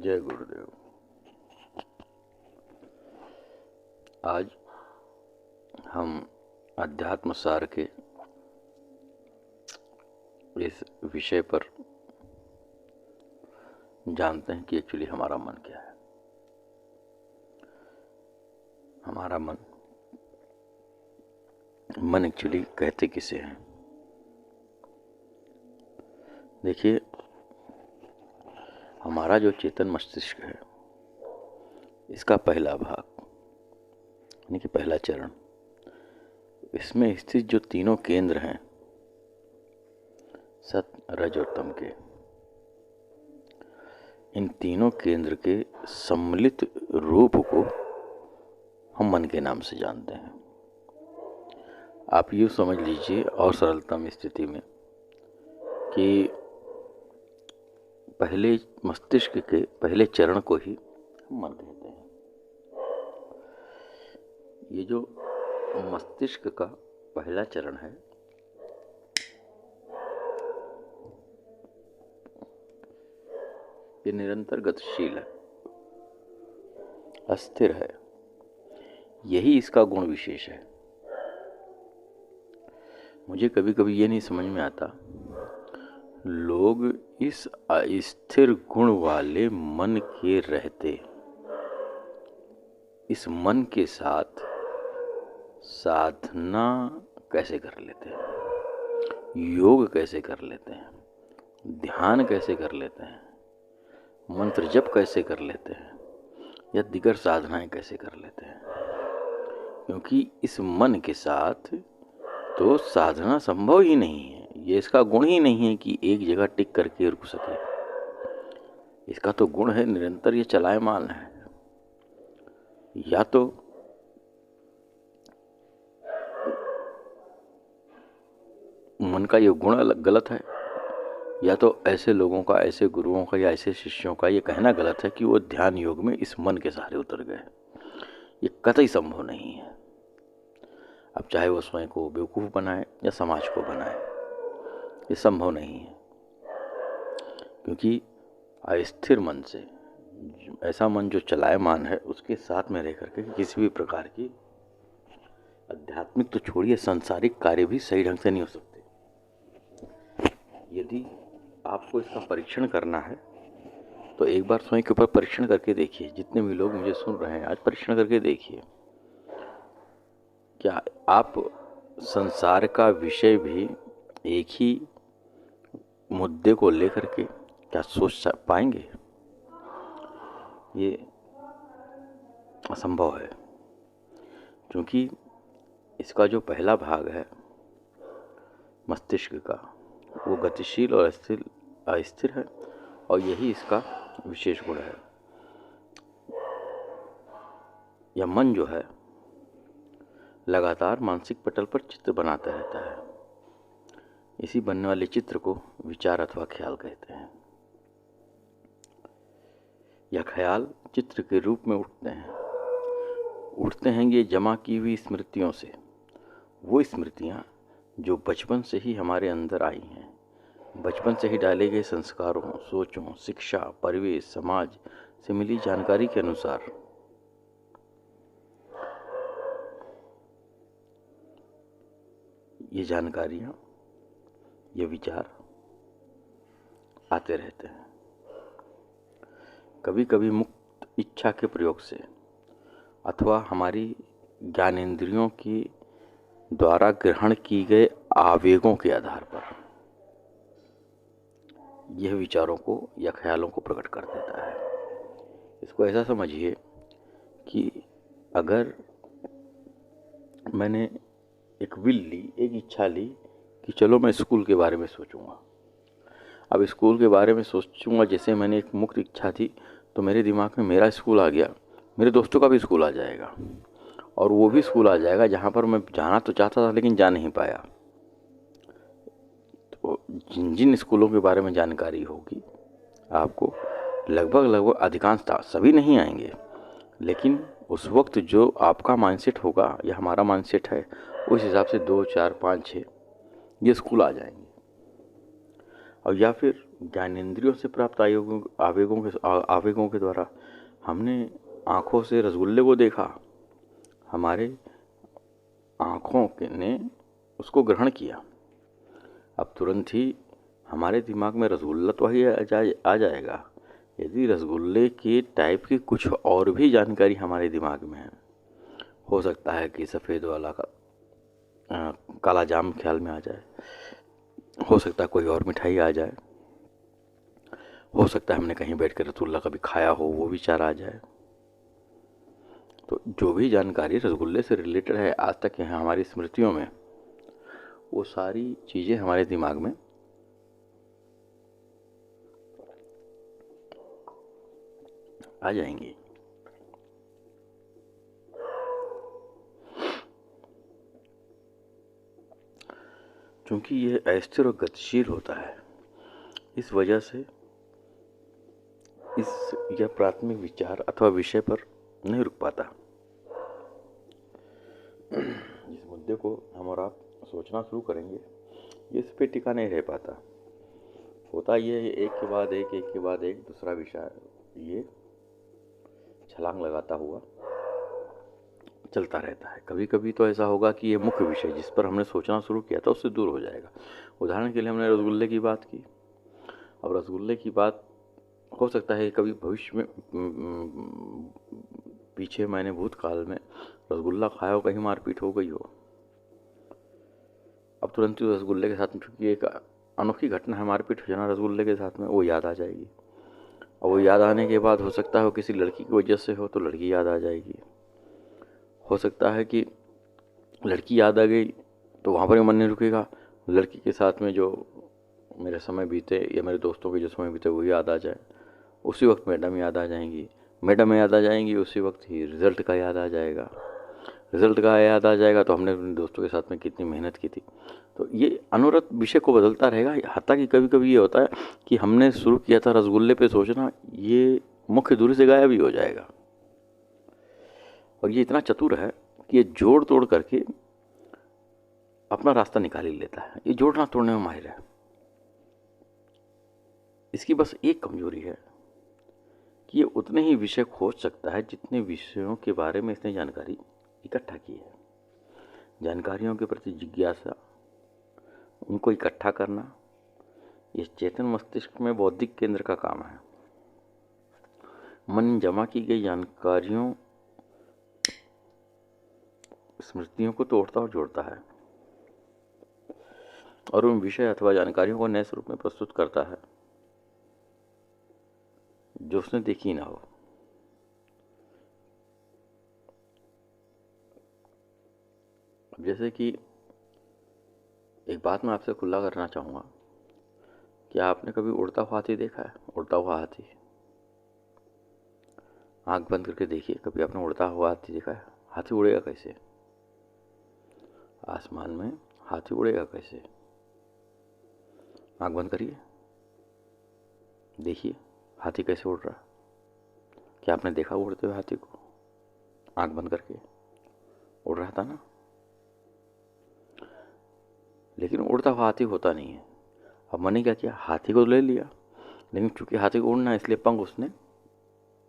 जय गुरुदेव। आज हम अध्यात्म सार के इस विषय पर जानते हैं कि एक्चुअली हमारा मन क्या है। हमारा मन एक्चुअली कहते किसे हैं? देखिए, हमारा जो चेतन मस्तिष्क है, इसका पहला भाग यानी कि पहला चरण, इसमें स्थित जो तीनों केंद्र हैं, सत, रज और तम के, इन तीनों केंद्र के सम्मिलित रूप को हम मन के नाम से जानते हैं। आप यूँ समझ लीजिए और सरलतम स्थिति में कि पहले मस्तिष्क के पहले चरण को ही हम मन कहते हैं। ये जो मस्तिष्क का पहला चरण है, ये निरंतर गतिशील है, अस्थिर है। यही इसका गुण विशेष है। मुझे कभी कभी ये नहीं समझ में आता, लोग इस अस्थिर गुण वाले मन के रहते, इस मन के साथ साधना कैसे कर लेते हैं, योग कैसे कर लेते हैं, ध्यान कैसे कर लेते हैं, मंत्र जप कैसे कर लेते हैं, या दिगर साधनाएं कैसे कर लेते हैं। क्योंकि इस मन के साथ तो साधना संभव ही नहीं है। ये इसका गुण ही नहीं है कि एक जगह टिक करके रुक सके। इसका तो गुण है निरंतर ये चलायमान है। या तो मन का ये गुण गलत है, या तो ऐसे लोगों का, ऐसे गुरुओं का या ऐसे शिष्यों का ये कहना गलत है कि वो ध्यान योग में इस मन के सहारे उतर गए। ये कतई संभव नहीं है। अब चाहे वो स्वयं को बेवकूफ़ बनाए या समाज को बनाए, ये संभव नहीं है। क्योंकि अस्थिर मन से, ऐसा मन जो चलायमान है, उसके साथ में रह करके किसी भी प्रकार की आध्यात्मिक तो छोड़िए, सांसारिक कार्य भी सही ढंग से नहीं हो सकते। यदि आपको इसका परीक्षण करना है तो एक बार स्वयं के ऊपर परीक्षण करके देखिए। जितने भी लोग मुझे सुन रहे हैं आज, परीक्षण करके देखिए, क्या आप संसार का विषय भी एक ही मुद्दे को लेकर के क्या सोच पाएंगे? ये असंभव है। क्योंकि इसका जो पहला भाग है मस्तिष्क का, वो गतिशील और अस्थिर है, और यही इसका विशेष गुण है। यह मन जो है लगातार मानसिक पटल पर चित्र बनाता रहता है। इसी बनने वाले चित्र को विचार अथवा ख्याल कहते हैं। यह ख्याल चित्र के रूप में उठते हैं ये जमा की हुई स्मृतियों से। वो स्मृतियाँ जो बचपन से ही हमारे अंदर आई हैं, बचपन से ही डाले गए संस्कारों, सोचों, शिक्षा, परिवेश, समाज से मिली जानकारी के अनुसार ये जानकारियाँ, ये विचार आते रहते हैं। कभी कभी मुक्त इच्छा के प्रयोग से अथवा हमारी ज्ञानेंद्रियों की द्वारा ग्रहण की गए आवेगों के आधार पर यह विचारों को या ख्यालों को प्रकट कर देता है। इसको ऐसा समझिए कि अगर मैंने एक विल ली, एक इच्छा ली कि चलो मैं स्कूल के बारे में सोचूंगा। अब स्कूल के बारे में सोचूंगा, जैसे मैंने एक मुक्त इच्छा थी, तो मेरे दिमाग में मेरा स्कूल आ गया, मेरे दोस्तों का भी स्कूल आ जाएगा, और वो भी स्कूल आ जाएगा जहाँ पर मैं जाना तो चाहता था लेकिन जा नहीं पाया। तो जिन जिन स्कूलों के बारे में जानकारी होगी आपको, लगभग अधिकांशतः, सभी नहीं आएंगे, लेकिन उस वक्त जो आपका माइंडसेट होगा या हमारा माइंडसेट है, उस हिसाब से 2, 4, 5, 6 ये स्कूल आ जाएंगे। और या फिर ज्ञानेंद्रियों से प्राप्त आवेगों के द्वारा हमने आँखों से रसगुल्ले को देखा, हमारे आँखों ने उसको ग्रहण किया। अब तुरंत ही हमारे दिमाग में रसगुल्ला तो ही आ जाएगा। यदि रसगुल्ले के टाइप की कुछ और भी जानकारी हमारे दिमाग में है, हो सकता है कि सफ़ेद वाला काला जाम ख्याल में आ जाए, हो सकता है कोई और मिठाई आ जाए, हो सकता है हमने कहीं बैठकर रसगुल्ला कभी खाया हो, वो विचार आ जाए। तो जो भी जानकारी रसगुल्ले से रिलेटेड है आज तक यहाँ हमारी स्मृतियों में, वो सारी चीज़ें हमारे दिमाग में आ जाएंगी। क्योंकि ये अस्थिर और गतिशील होता है, इस वजह से यह प्राथमिक विचार अथवा विषय पर नहीं रुक पाता। जिस मुद्दे को हम और आप सोचना शुरू करेंगे, ये इस पे टिका नहीं रह पाता। होता ये है, एक के बाद एक दूसरा विषय ये छलांग लगाता हुआ चलता रहता है। कभी कभी तो ऐसा होगा कि ये मुख्य विषय जिस पर हमने सोचना शुरू किया था उससे दूर हो जाएगा। उदाहरण के लिए हमने रसगुल्ले की बात की, अब रसगुल्ले की बात हो सकता है कभी भविष्य में पीछे मैंने भूतकाल में रसगुल्ला खाया हो, कहीं मारपीट हो गई हो। अब तुरंत ही रसगुल्ले के साथ में, क्योंकि एक अनोखी घटना है मारपीट हो जाना रसगुल्ले के साथ में, वो याद आ जाएगी। और वो याद आने के बाद हो सकता है वो किसी लड़की की वजह से हो तो लड़की याद आ जाएगी। हो सकता है कि लड़की याद आ गई तो वहाँ पर ही मन नहीं रुकेगा, लड़की के साथ में जो मेरे समय बीते या मेरे दोस्तों के जो समय बीते वो याद आ जाए। उसी वक्त मैडम याद आ जाएंगी, मैडम याद आ जाएंगी, उसी वक्त ही रिज़ल्ट का याद आ जाएगा। रिज़ल्ट का याद आ जाएगा तो हमने अपने दोस्तों के साथ में कितनी मेहनत की थी। तो ये अनवरत विषय को बदलता रहेगा। हत्ता कि कभी कभी ये होता है कि हमने शुरू किया था रसगुल्ले पे सोचना, ये मुख्य दूरी से गायब ही हो जाएगा। और ये इतना चतुर है कि ये जोड़ तोड़ करके अपना रास्ता निकाल ही लेता है। ये जोड़ना तोड़ने में माहिर है। इसकी बस एक कमजोरी है कि ये उतने ही विषय खोज सकता है जितने विषयों के बारे में इसने जानकारी इकट्ठा की है। जानकारियों के प्रति जिज्ञासा, उनको इकट्ठा करना, ये चेतन मस्तिष्क में बौद्धिक केंद्र का काम है। मन जमा की गई जानकारियों स्मृतियों को तोड़ता और जोड़ता है और उन विषय अथवा जानकारियों को नए स्वरूप में प्रस्तुत करता है जो उसने देखी ना हो। जैसे कि एक बात मैं आपसे खुला करना चाहूँगा, क्या आपने कभी उड़ता हुआ हाथी देखा है? उड़ता हुआ हाथी, आंख बंद करके देखिए, कभी आपने उड़ता हुआ हाथी देखा है? हाथी उड़ेगा कैसे? आसमान में हाथी उड़ेगा कैसे? आंख बंद करिए, देखिए हाथी कैसे उड़ रहा है। क्या आपने देखा उड़ते हुए हाथी को? आंख बंद करके उड़ रहा था ना। लेकिन उड़ता हुआ हाथी होता नहीं है। अब मैंने क्या किया, हाथी को ले लिया, लेकिन चूंकि हाथी को उड़ना है इसलिए पंख उसने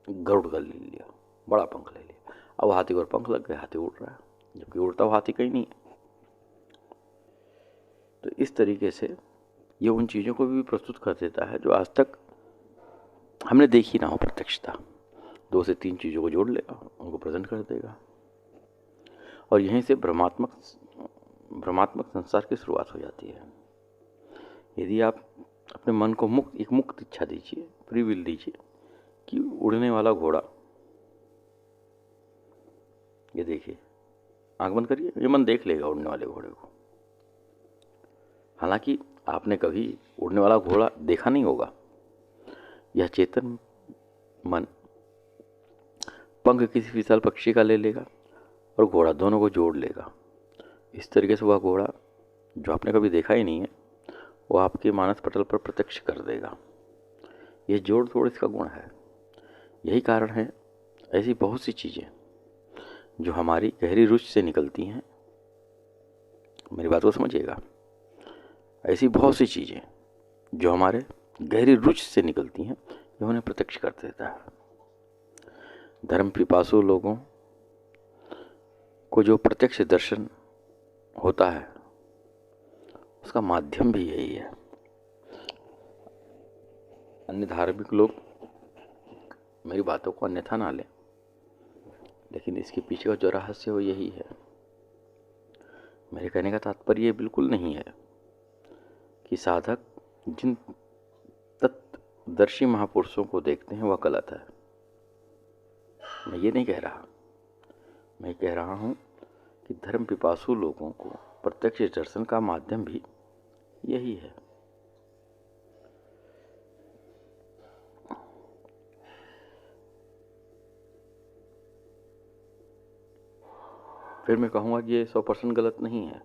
गरुड़ का ले लिया, बड़ा पंख ले लिया। अब हाथी को पंख लग गए, हाथी उड़ रहा है, जबकि उड़ता हुआ हाथी कहीं नहीं है। तो इस तरीके से ये उन चीज़ों को भी प्रस्तुत कर देता है जो आज तक हमने देखी ना हो प्रत्यक्षता। 2 से 3 चीज़ों को जोड़ लेगा, उनको प्रेजेंट कर देगा और यहीं से भ्रमात्मक संसार की शुरुआत हो जाती है। यदि आप अपने मन को एक मुक्त इच्छा दीजिए, फ्री विल दीजिए कि उड़ने वाला घोड़ा, ये देखिए, आंख बंद करिए, ये मन देख लेगा उड़ने वाले घोड़े को। हालांकि आपने कभी उड़ने वाला घोड़ा देखा नहीं होगा। यह चेतन मन पंख किसी विशाल पक्षी का ले लेगा और घोड़ा दोनों को जोड़ लेगा। इस तरीके से वह घोड़ा जो आपने कभी देखा ही नहीं है वो आपके मानस पटल पर प्रत्यक्ष कर देगा। ये जोड़ तोड़ इसका गुण है। यही कारण है ऐसी बहुत सी चीज़ें जो हमारी गहरी रुचि से निकलती हैं, मेरी बात को समझिएगा, ऐसी बहुत सी चीज़ें जो हमारे गहरी रुचि से निकलती हैं, यह उन्हें प्रत्यक्ष कर देता है। धर्म पिपासु लोगों को जो प्रत्यक्ष दर्शन होता है उसका माध्यम भी यही है। अन्य धार्मिक लोग मेरी बातों को अन्यथा ना लें, लेकिन इसके पीछे का जो रहस्य वो यही है। मेरे कहने का तात्पर्य ये बिल्कुल नहीं है कि साधक जिन तत्वदर्शी महापुरुषों को देखते हैं वह गलत है। मैं ये नहीं कह रहा। मैं कह रहा हूँ कि धर्म पिपासु लोगों को प्रत्यक्ष दर्शन का माध्यम भी यही है। फिर मैं कहूँगा कि ये 100% गलत नहीं है,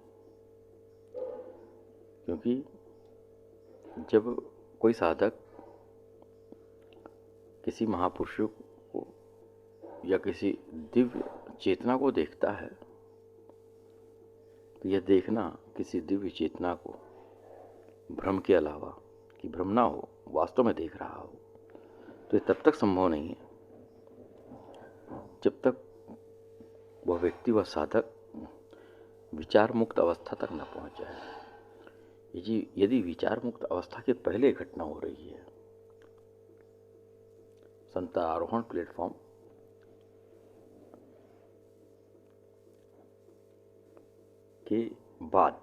क्योंकि जब कोई साधक किसी महापुरुष को या किसी दिव्य चेतना को देखता है तो यह देखना किसी दिव्य चेतना को भ्रम के अलावा, कि भ्रम ना हो, वास्तव में देख रहा हो, तो ये तब तक संभव नहीं है जब तक वह व्यक्ति, वह साधक विचार मुक्त अवस्था तक न पहुंच जाए। यदि विचार मुक्त अवस्था के पहले घटना हो रही है, संतारोहण प्लेटफॉर्म के बाद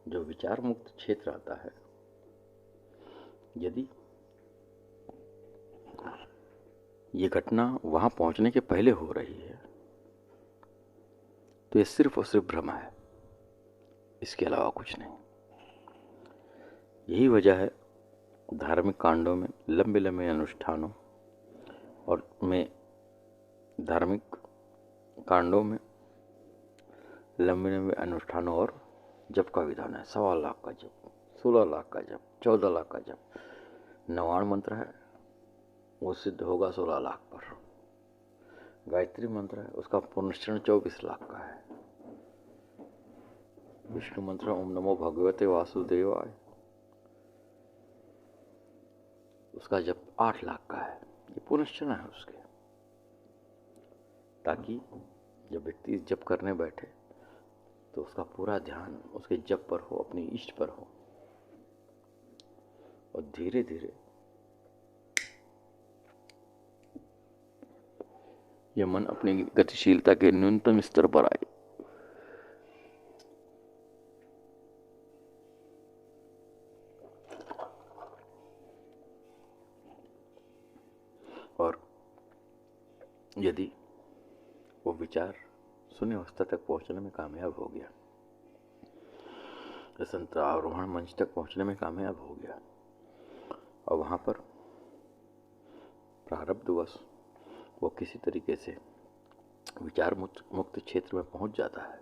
जो विचार मुक्त क्षेत्र आता है, यदि ये घटना वहां पहुंचने के पहले हो रही है तो ये सिर्फ और सिर्फ भ्रम है, इसके अलावा कुछ नहीं। यही वजह है धार्मिक कांडों में, लंबे लंबे अनुष्ठानों और में, धार्मिक कांडों में लंबे लंबे अनुष्ठानों और जप का विधान है। 1.25 लाख का जप, 16 लाख का जप, 14 लाख का जप। 99 मंत्र है, वो सिद्ध होगा 16 लाख पर। गायत्री मंत्र है, उसका पुनश्चरण 24 लाख का है। विष्णु मंत्र ओम नमो भगवते वासुदेवाय, उसका जप 8 लाख का है। ये पुनश्चरण है उसके, ताकि जब व्यक्ति जप करने बैठे तो उसका पूरा ध्यान उसके जप पर हो, अपनी इष्ट पर हो, और धीरे धीरे यह मन अपनी गतिशीलता के न्यूनतम स्तर पर आए। और यदि वो विचार शून्य अवस्था तक पहुंचने में कामयाब हो गया, संतारोहण मंच तक पहुंचने में कामयाब हो गया, और वहां पर प्रारब्धवश वो किसी तरीके से विचार मुक्त क्षेत्र में पहुंच जाता है,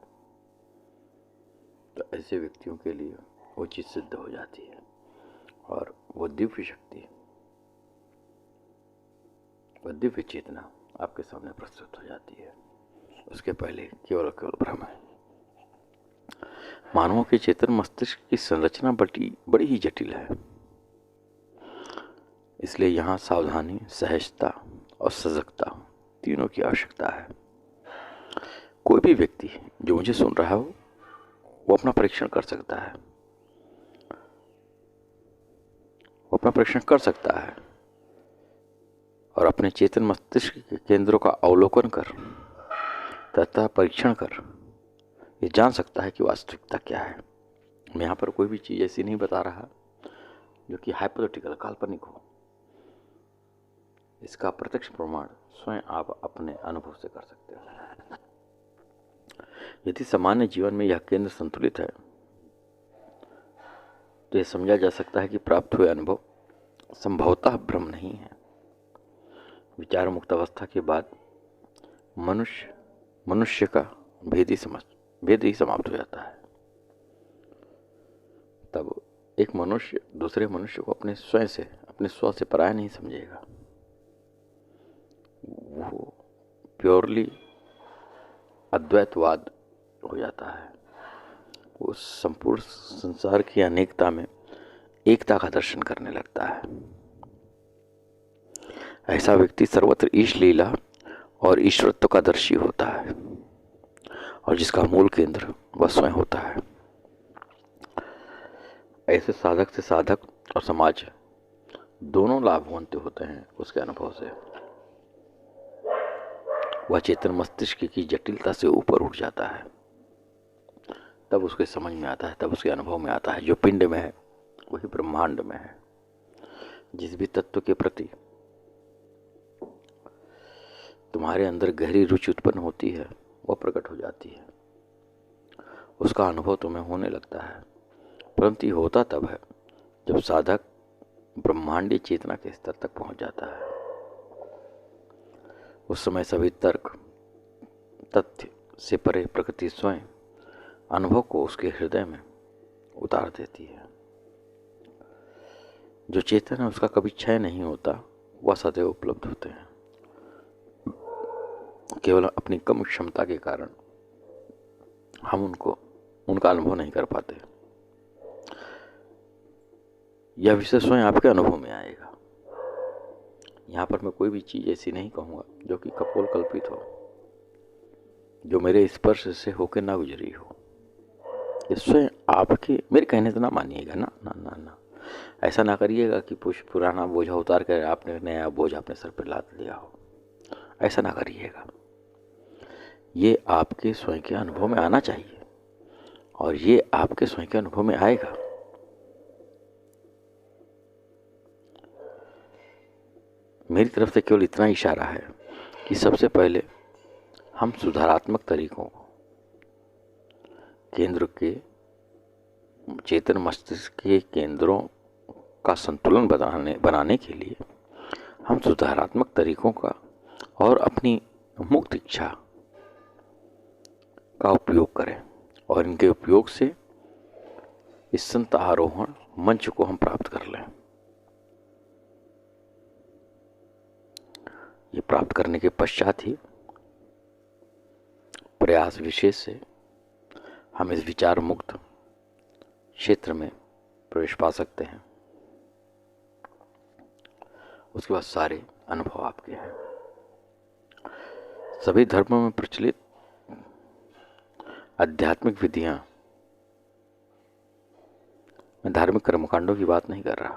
तो ऐसे व्यक्तियों के लिए वो चीज सिद्ध हो जाती है और वो दिव्य शक्ति, वह दिव्य चेतना आपके सामने प्रस्तुत हो जाती है। उसके पहले केवल भ्रम है। मानवों के चेतन मस्तिष्क की संरचना बड़ी ही जटिल है, इसलिए यहाँ सावधानी, सहजता और सजगता तीनों की आवश्यकता है। कोई भी व्यक्ति जो मुझे सुन रहा हो वो अपना परीक्षण कर सकता है, वो अपना परीक्षण कर सकता है और अपने चेतन मस्तिष्क के केंद्रों का अवलोकन कर तथा परीक्षण कर ये जान सकता है कि वास्तविकता क्या है। मैं यहाँ पर कोई भी चीज़ ऐसी नहीं बता रहा जो कि हाइपोथेटिकल, काल्पनिक हो। इसका प्रत्यक्ष प्रमाण स्वयं आप अपने अनुभव से कर सकते हो। यदि सामान्य जीवन में यह केंद्र संतुलित है तो यह समझा जा सकता है कि प्राप्त हुए अनुभव संभवतः भ्रम नहीं है। विचार मुक्त अवस्था के बाद मनुष्य का भेद ही समाप्त हो जाता है। तब एक मनुष्य दूसरे मनुष्य को अपने स्व से पराया नहीं समझेगा। वो प्योरली अद्वैतवाद हो जाता है। वो संपूर्ण संसार की अनेकता में एकता का दर्शन करने लगता है। ऐसा व्यक्ति सर्वत्र ईश लीला और ईश्वरत्व का दर्शी होता है और जिसका मूल केंद्र वह स्वयं होता है। ऐसे साधक से साधक और समाज दोनों लाभवंत होते हैं उसके अनुभव से। वह चेतन मस्तिष्क की जटिलता से ऊपर उठ जाता है, तब उसके समझ में आता है, तब उसके अनुभव में आता है जो पिंड में है वही ब्रह्मांड में है। जिस भी तत्व के प्रति तुम्हारे अंदर गहरी रुचि उत्पन्न होती है वह प्रकट हो जाती है, उसका अनुभव तुम्हें होने लगता है। परंतु ये होता तब है जब साधक ब्रह्मांडीय चेतना के स्तर तक पहुंच जाता है। उस समय सभी तर्क तथ्य से परे प्रकृति स्वयं अनुभव को उसके हृदय में उतार देती है। जो चेतन है उसका कभी क्षय नहीं होता, वह सदैव उपलब्ध होते हैं। केवल अपनी कम क्षमता के कारण हम उनका अनुभव नहीं कर पाते। यह विषय स्वयं आपके अनुभव में आएगा। यहाँ पर मैं कोई भी चीज़ ऐसी नहीं कहूँगा जो कि कपोल कल्पित हो, जो मेरे स्पर्श से होकर ना गुजरी हो। ये स्वयं आपके, मेरे कहने से ना मानिएगा, ना ना ना ना, ऐसा ना करिएगा कि पुराना बोझा उतार कर आपने नया बोझ अपने सर पर लाद लिया हो, ऐसा ना करिएगा। ये आपके स्वयं के अनुभव में आना चाहिए और ये आपके स्वयं के अनुभव में आएगा। मेरी तरफ से केवल इतना इशारा है कि सबसे पहले हम सुधारात्मक तरीकों को केंद्र के चेतन मस्तिष्क के केंद्रों का संतुलन बनाने के लिए हम सुधारात्मक तरीकों का और अपनी मुक्त इच्छा का उपयोग करें और इनके उपयोग से इस संत आरोहण मंच को हम प्राप्त कर लें। ये प्राप्त करने के पश्चात ही प्रयास विशेष से हम इस विचार मुक्त क्षेत्र में प्रवेश पा सकते हैं। उसके बाद सारे अनुभव आपके हैं। सभी धर्मों में प्रचलित आध्यात्मिक विधियां, मैं धार्मिक कर्मकांडों की बात नहीं कर रहा,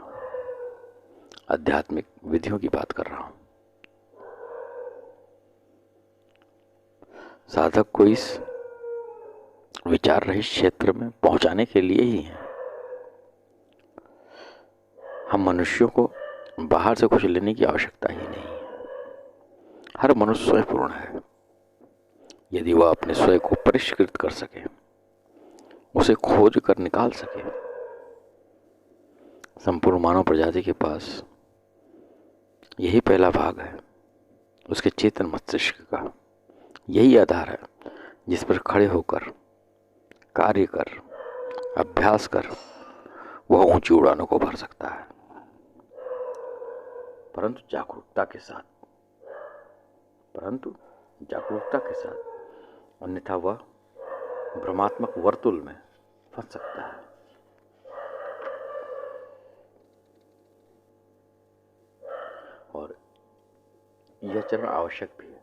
आध्यात्मिक विधियों की बात कर रहा हूं। साधक को इस विचार रहित क्षेत्र में पहुंचाने के लिए ही है। हम मनुष्यों को बाहर से कुछ लेने की आवश्यकता ही नहीं है। हर मनुष्य स्वयं पूर्ण है। यदि वह अपने स्वयं को परिष्कृत कर सके, उसे खोज कर निकाल सके, संपूर्ण मानव प्रजाति के पास यही पहला भाग है, उसके चेतन मस्तिष्क का। यही आधार है जिस पर खड़े होकर कार्य कर, अभ्यास कर वह ऊंची उड़ानों को भर सकता है, परंतु जागरूकता के साथ, अन्यथा वह भ्रमात्मक वर्तुल में फंस सकता है। और यह चरण आवश्यक भी है।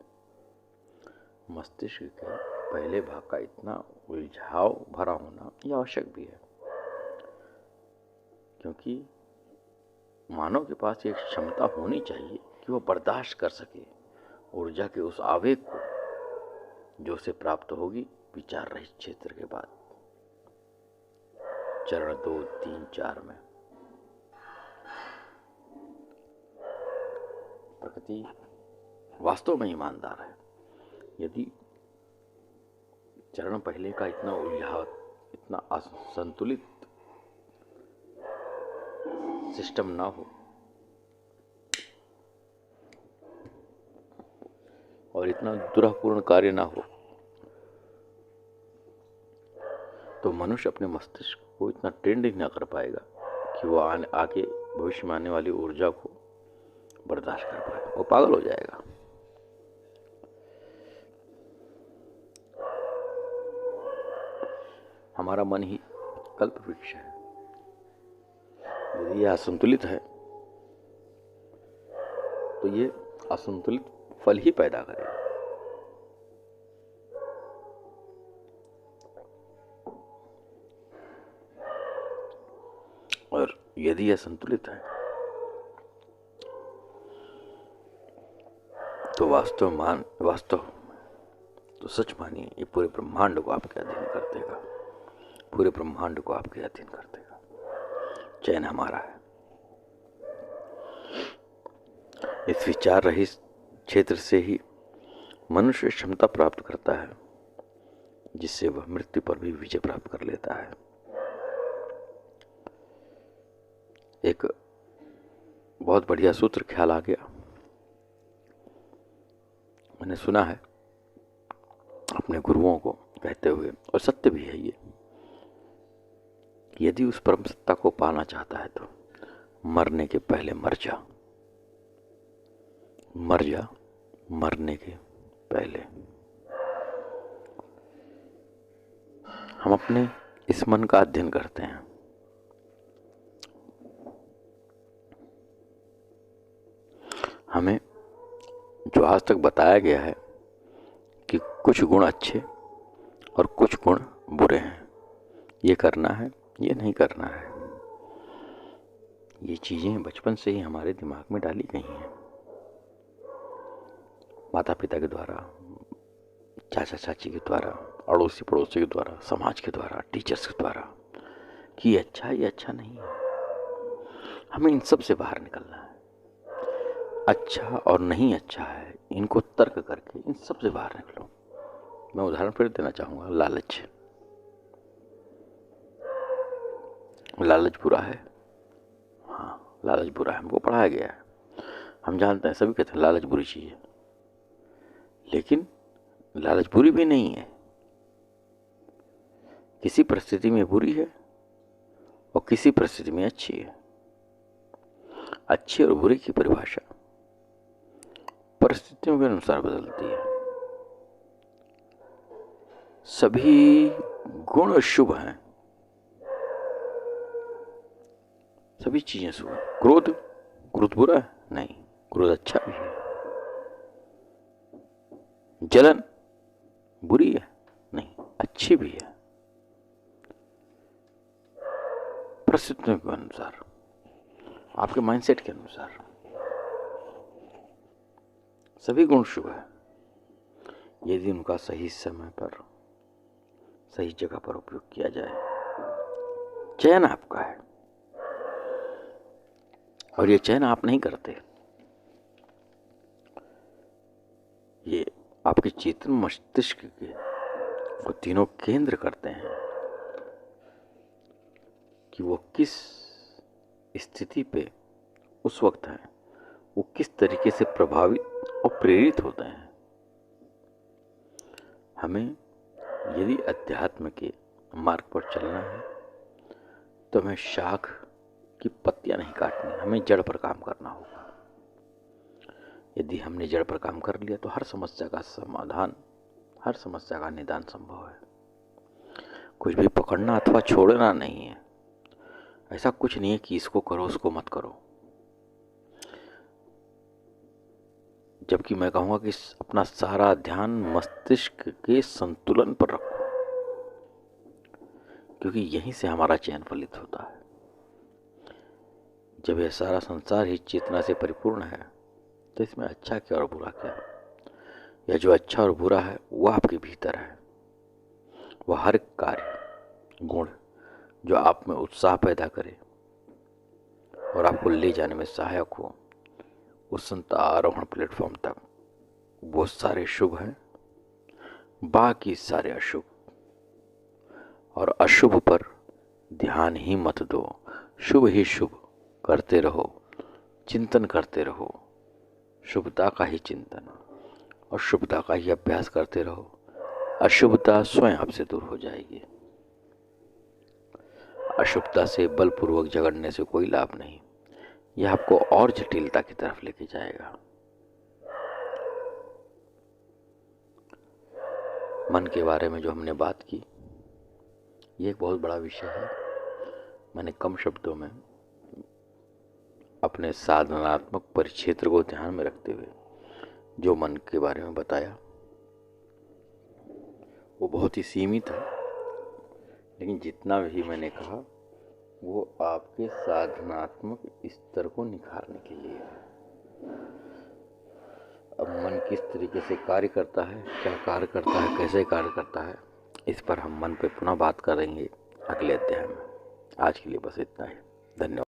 मस्तिष्क के पहले भाग का इतना उलझाव भरा होना यह आवश्यक भी है, क्योंकि मानव के पास एक क्षमता होनी चाहिए कि वह बर्दाश्त कर सके ऊर्जा के उस आवेग को जो उसे प्राप्त होगी विचार रहित क्षेत्र के बाद, चरण 2, 3, 4 में। प्रकृति वास्तव में ईमानदार है। यदि चरण पहले का इतना उलझाव, इतना असंतुलित सिस्टम ना हो और इतना दुरापूर्ण कार्य ना हो, तो मनुष्य अपने मस्तिष्क को इतना ट्रेंड ही ना कर पाएगा कि वो आगे भविष्य में आने वाली ऊर्जा को बर्दाश्त कर पाए। वो पागल हो जाएगा। हमारा मन ही कल्प वृक्ष है। यदि यह असंतुलित है तो ये असंतुलित फल ही पैदा करेगा। और यदि यह संतुलित है तो वास्तव तो सच मानिए ये पूरे ब्रह्मांड को आपके अधीन कर देगा, पूरे ब्रह्मांड को आपके अधीन कर देगा। चयन हमारा है। इस विचार रहित क्षेत्र से ही मनुष्य क्षमता प्राप्त करता है जिससे वह मृत्यु पर भी विजय प्राप्त कर लेता है। एक बहुत बढ़िया सूत्र ख्याल आ गया, मैंने सुना है अपने गुरुओं को कहते हुए, और सत्य भी है ये, यदि उस परम सत्ता को पाना चाहता है तो मरने के पहले मर जा, मर जा, मरने के पहले। हम अपने इस मन का अध्ययन करते हैं। हमें जो आज तक बताया गया है कि कुछ गुण अच्छे और कुछ गुण बुरे हैं, ये करना है, ये नहीं करना है, ये चीजें बचपन से ही हमारे दिमाग में डाली गई हैं, माता पिता के द्वारा, चाचा चाची के द्वारा, अड़ोसी पड़ोसी के द्वारा, समाज के द्वारा, टीचर्स के द्वारा, कि ये अच्छा नहीं है। हमें इन सब से बाहर निकलना है। अच्छा और नहीं अच्छा है, इनको तर्क करके इन सब से बाहर निकलो। मैं उदाहरण फिर देना चाहूंगा, लालच। लालच बुरा है, हाँ लालच बुरा है, हमको पढ़ाया गया है, हम जानते हैं, सभी कहते हैं लालच बुरी चीज है, लेकिन लालच बुरी भी नहीं है। किसी परिस्थिति में बुरी है और किसी परिस्थिति में अच्छी है। अच्छी और बुरी की परिभाषा परिस्थितियों के अनुसार बदलती है। सभी गुण शुभ हैं, सभी चीजें शुभ हैं। क्रोध बुरा है? नहीं, क्रोध अच्छा भी है। जलन बुरी है? नहीं, अच्छी भी है। परिस्थितियों के अनुसार, आपके माइंडसेट के अनुसार सभी गुण शुभ है, यदि उनका सही समय पर सही जगह पर उपयोग किया जाए। चयन आपका है, और ये चयन आप नहीं करते, ये आपके चेतन मस्तिष्क के वो तीनों केंद्र करते हैं कि वो किस स्थिति पे उस वक्त है, वो किस तरीके से प्रभावित और प्रेरित होते हैं। हमें यदि अध्यात्म के मार्ग पर चलना है तो हमें शाख की पत्तियां नहीं काटनी, हमें जड़ पर काम करना होगा। यदि हमने जड़ पर काम कर लिया तो हर समस्या का समाधान, हर समस्या का निदान संभव है। कुछ भी पकड़ना अथवा छोड़ना नहीं है। ऐसा कुछ नहीं है कि इसको करो उसको मत करो, जबकि मैं कहूँगा कि अपना सारा ध्यान मस्तिष्क के संतुलन पर रखो, क्योंकि यहीं से हमारा चयन फलित होता है। जब यह सारा संसार ही चेतना से परिपूर्ण है तो इसमें अच्छा क्या और बुरा क्या? यह जो अच्छा और बुरा है वह आपके भीतर है। वह हर कार्य गुण जो आप में उत्साह पैदा करे और आपको ले जाने में सहायक हो उस संतारोहण प्लेटफॉर्म तक, वो सारे शुभ हैं, बाकी सारे अशुभ। और अशुभ पर ध्यान ही मत दो, शुभ ही शुभ करते रहो, चिंतन करते रहो, शुभता का ही चिंतन और शुभता का ही अभ्यास करते रहो। अशुभता स्वयं आपसे दूर हो जाएगी। अशुभता से बलपूर्वक झगड़ने से कोई लाभ नहीं, यह आपको और जटिलता की तरफ लेके जाएगा। मन के बारे में जो हमने बात की, ये एक बहुत बड़ा विषय है। मैंने कम शब्दों में अपने साधनात्मक परिक्षेत्र को ध्यान में रखते हुए जो मन के बारे में बताया वो बहुत ही सीमित है, लेकिन जितना भी मैंने कहा वो आपके साधनात्मक स्तर को निखारने के लिए है। अब मन किस तरीके से कार्य करता है, क्या कार्य करता है, कैसे कार्य करता है, इस पर हम मन पे पुनः बात करेंगे अगले अध्याय में। आज के लिए बस इतना ही। धन्यवाद।